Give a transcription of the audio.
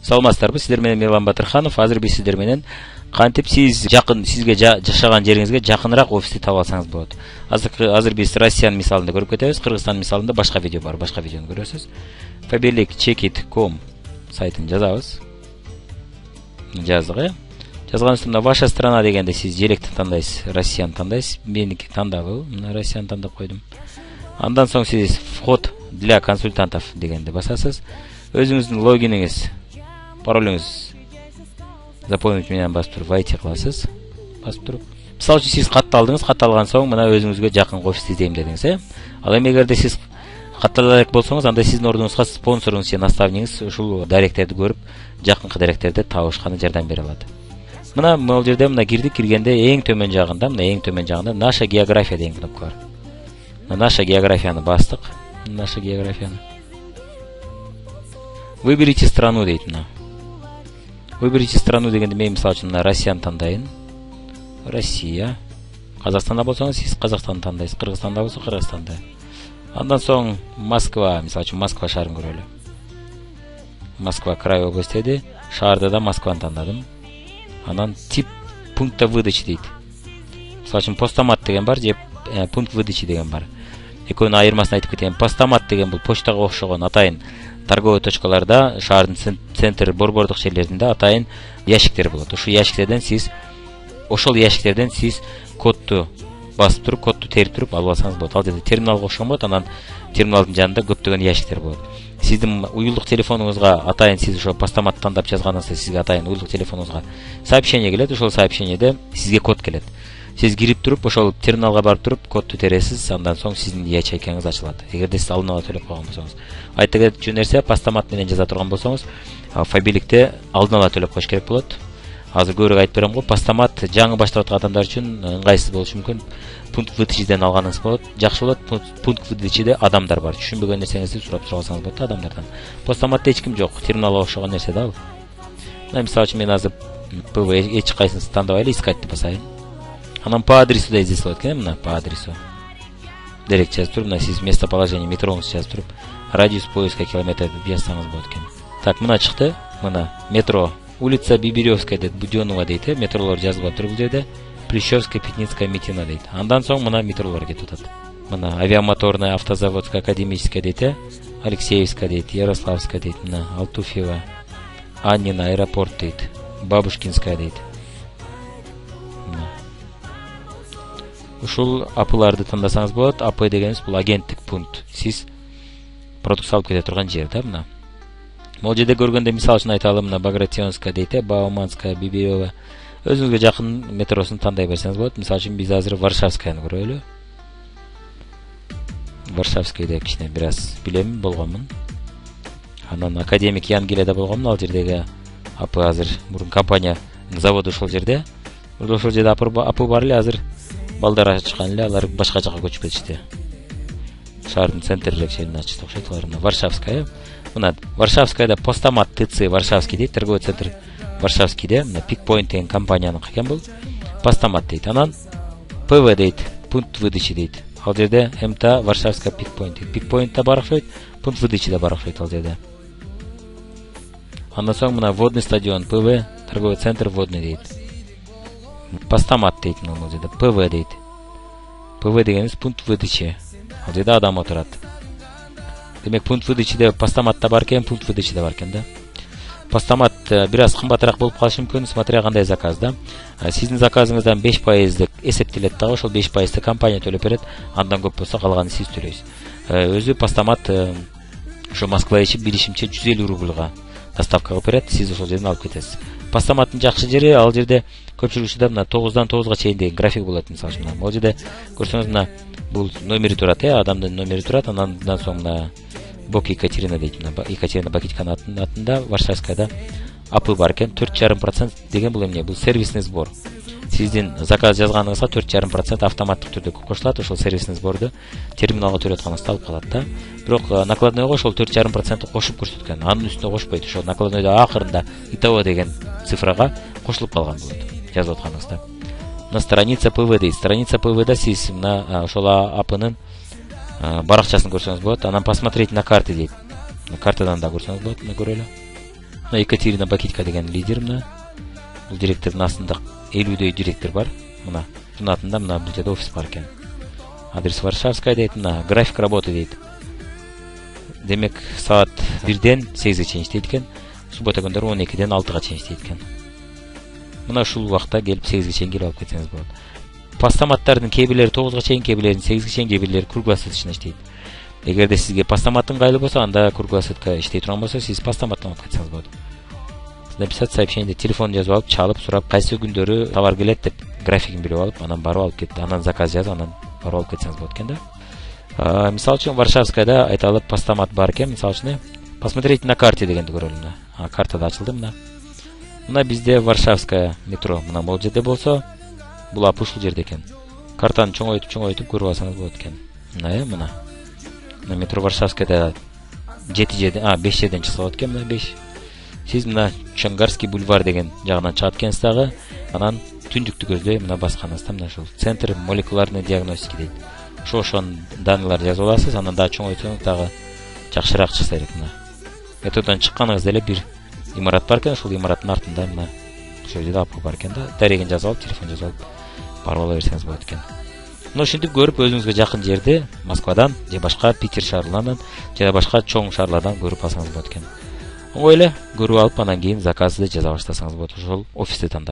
Саламатсыздарбы, сиздер менен Мирлан Батырханов. Азыр биз сиздер менен кантип сиз жакын сизге жашаган жериңизге жакыныраак офисти таба алсаңыз болот. Азыр биз Россиянын мисалында көрүп кетебиз. Кыргызстан мисалында башка видео бар, башка видеону көрөсүз. Faberlic.com сайтын жазабыз. Жаздык, жазган үстүндө ваша страна дегенде сиз желекти тандайсыз, Россияны тандайсыз. Меники тандабы, мына Россияны тандап койдум. Андан соң сиз вход для консультантов дегенде басасыз. Өзүңүздүн логиниңиз, паролуңуз заполнить менен басып туруп войти кыласыз. Басып туруп. Мисалы үчүн сиз катталдыңыз, катталган соң мына өзүңүзгө жакын офисти издейм дедиңиз, Ал эми эгерде сиз катталак болсоңуз, анда сиздин ордуңузга спонсоруңуз же наставнигиңиз ушул даректерди көрүп, жакынкы даректерди табышканы жардам бере алат. Мына могул жерде мына киргенде эң төмөн жагында наша география деген кнопка бар. Наша географияны бастык. Наша географияны. Выберите страну дейт мына. Выберите страну дегенде мен мисалы үчүн мына Россияны тандайын. Россия. Казакстанда болсоңуз сиз Казакстанды тандайсыз, Кыргызстанда болсо Кыргызстанды. Андан соң Москва, мисалы үчүн Москва шаарын көрөлү. Москва край область эди. Шаарда да Москваны тандадым. Анан тип пункта выдачи дейт. Мисалы үчүн постамат деген бар же пункт выдачи деген бар. Экөөнүн айырмасын айтып кетейин. Постамат деген бул почтага окшогон атайын торговый точкаларда, шаардын центр борбордук жерлеринде атайын ящиктер болот. Ошол ящиктерден сиз кодду басып туруп, кодду терип туруп алып алсаңыз болот. Ал жерде терминалга окшогон болот, анан терминалдын жанында көптөгөн ящиктер болот. Сиздин уюлдук телефонуңузга атайын сиз ошо постамат тандап жазганыңызда сизге атайын уюлдук телефонуңузга сообщение келет. Ошол сообщениеде сизге код келет. Сиз кирип туруп, ошол терминалга барып туруп, кодду тересиз, андан соң сиздин ячейкаңыз ачылат. Эгерде сиз алдын ала төлөп койгон болсоңуз. Айта кетчү нерсе, постамат менен жаза турган болсоңуз, Faberlic'те алдын ала төлөп коюш керек болот. Азыр көбүрөөк айтып берем го, постамат жаңы баштап аткан адамдар үчүн ыңгайсыз болушу мүмкүн. Пункт выдачиден алганыңыз болот. Жакшы болот, пункт выдачиде адамдар бар. Түшүнбөгөн нерсеңизди сурап алсаңыз болот адамдардан. Постаматта эч ким жок, терминалга окшогон нерсе да ал. Мына мисалы үчүн мен азыр ПВ эч кайсысын тандабай эле искать деп басайын. Анан по адресу да издесе болот экен, мына по адресу. Дерек жазып туруп, мына сиз местоположение метроңузду жазып туруп, радиус поиска километр деп жазсаңыз болот экен. Так, мына чыкты. Мына метро. Улица Бибиревская дейт, Будёнова дейт, метролор жазылып туруп бул жерде. Плещевская, Пятницкая, Митина дейт. Андан соң мына метролор кетип атат. Мына Авиамоторная, Автозаводская, Академическая дейт, Алексеевская дейт, Ярославская дейт, мына Алтуфьева, Аннина, аэропорт дейт, Бабушкинская дейт. Ушул апыларды тандасаңыз болот. АП дегенибиз бул агенттик пункт. Сиз продукт салып кете турган жер да мына. Могул жерде көргөндө мисалы үчүн айталы, мына Багратионская дейт, Бауманская, Бибирева. Өзүңүзгө жакын метросун тандай берсеңиз болот. Мисалы үчүн биз азыр Варшавскаяны көрөлү. Варшавскайда кичине бир аз билем, болгонмун. Анан Академик Янгеледе болгонмун, ал жердеги АП азыр мурун компания заводу ошол жерде. Ошол жерде АП бар эле, азыр балдар ачкан эле, алар башка жака көчүп кетишти. Шаардын центрдеги жерин ачты окшойт алар. Варшавская. Мына Варшавскайда Постамат ТЦ Варшавский дейт, торговый центр Варшавскийде, мына Пикпоинт деген компаниянын экен бул. Постамат дейт. Анан ПВ дейт, пункт выдачи дейт. Ал жерде МТА Варшавская Пикпоинт. Пикпоинтта бар окшойт, пункт выдачи да бар окшойт ал жерде. Андан соң мына водный стадион ПВ, торговый центр водный дейт. Постамат дейт мына жерде, ПВ дейт. ПВ дегенибиз пункт выдачи. Ал жерде адам отурат. Демек пункт выдачиде постаматта бар экен, пункт выдачиде бар экен да. Постамат бир аз кымбатыраак болуп калышы мүмкүн, смотря кандай заказ да. Сиздин заказыңыздан 5% эсептелет дагы, ошол 5% компания төлөп берет. Андан көп болсо калганын сиз төлөйсүз. Өзү постамат ошо Москва ичи билишимче 150 рубльга доставка кылып берет, сиз ошол жерден алып кетесиз. Постаматтын жакшы жери, ал жерде көпчүлүк учурда мына 9-дан 9га чейин деген график болот, мисалы үчүн. Бул жерде көрсөңүз мына бул номери турат, адамдын номери турат, андан соң мына Бок Екатерина дейт, мына Екатерина Бакитьканын атында Варшавскайда АП бар экен, 4,5% деген бул эмне? Бул сервисный сбор. Сиздин заказ жазганыңызга 4,5% автоматтык түрдө кошулат, ошол сервисный сборду терминалга төлөп атканыңызда алып калат да. Бирок накладнойго ошол 4,5% кошуп көрсөткөн. Анын үстүнө кошпойт. Ошол накладнойдо акырында итого деген цифрага кошулуп калган болот жазып атканыңызда. На страница ПВ дейт. Страница ПВда сиз мына ошол АПнын баракчасын көрсөңүз болот. Анан посмотреть на карты дейт. Картадан да көрсөңүз болот, мына көрөлү. мына Екатерина Бакитка деген лидер мына. Бул директордун астында 50дөй директор бар. Мына жунатында мына бул жерде офис бар экен. Адрес Варшавская дейт, мына график работы дейт. Демек саат 1-ден 8-ге чейин иштейт экен. Суббота күндөрү 12-ден 6-га чейин иштейт экен. Мына ушул убакта келип 8-ге чейин келип алып кетсеңиз болот. Постаматтардын кээ бирлери 9-га чейин, кээ бирлери 8-ге чейин, кээ бирлери круглосуточно иштейт. Эгерде сизге постамат ыңгайлуу болсо, анда круглосутка иштей турган болсо, сиз постаматтан алып кетсеңиз болот. Написать сообщение, телефон жазып алып, чалып, сурап, кайсы күндөрү товар келет деп графигин билип алып, анан барып алып кетти. Анан заказ жазып, анан барып алып кетсеңиз болот экен да. Мисалы үчүн Варшавскайда айталып постамат бар экен, мисалы үчүн посмотреть на карте дегенди көрөлүм мына. Картада ачылды мына. Мына бизде Варшавская метро мына могул жерде болсо, булап ушул жерде экен. Картаны чоңойтуп көрүп алсаңыз болот экен. Мына мына. Мына метро Варшавскайда 5 жерден чыкса болот экен, мына 5. Сиз мына Чонгарский бульвар деген жагынан чыгат экенсиз дагы, анан түндүктү көздөй мына басканыңызда мына ушул центр молекулярной диагностики дейт. Ошон даныларды жазып аласыз, анан дагы чоңойтсоңуз дагы жакшыраак чыкса керек мына. Методан чыкканыңызда эле бир имарат бар экен, ушул имараттын артында мына ошол жерде апа бар экен да. Дарегин жазып алып, телефон жазып алып барып ала берсеңиз болот экен. Мына ушинтип көрүп өзүңүзгө жакын жерди Москвадан же башка Питер шаарларынан же башка чоң шаарлардан көрүп алсаңыз болот экен. Оңой эле көрүп алып, анан кийин заказды жаза баштасаңыз болот. Ошол офисти тандап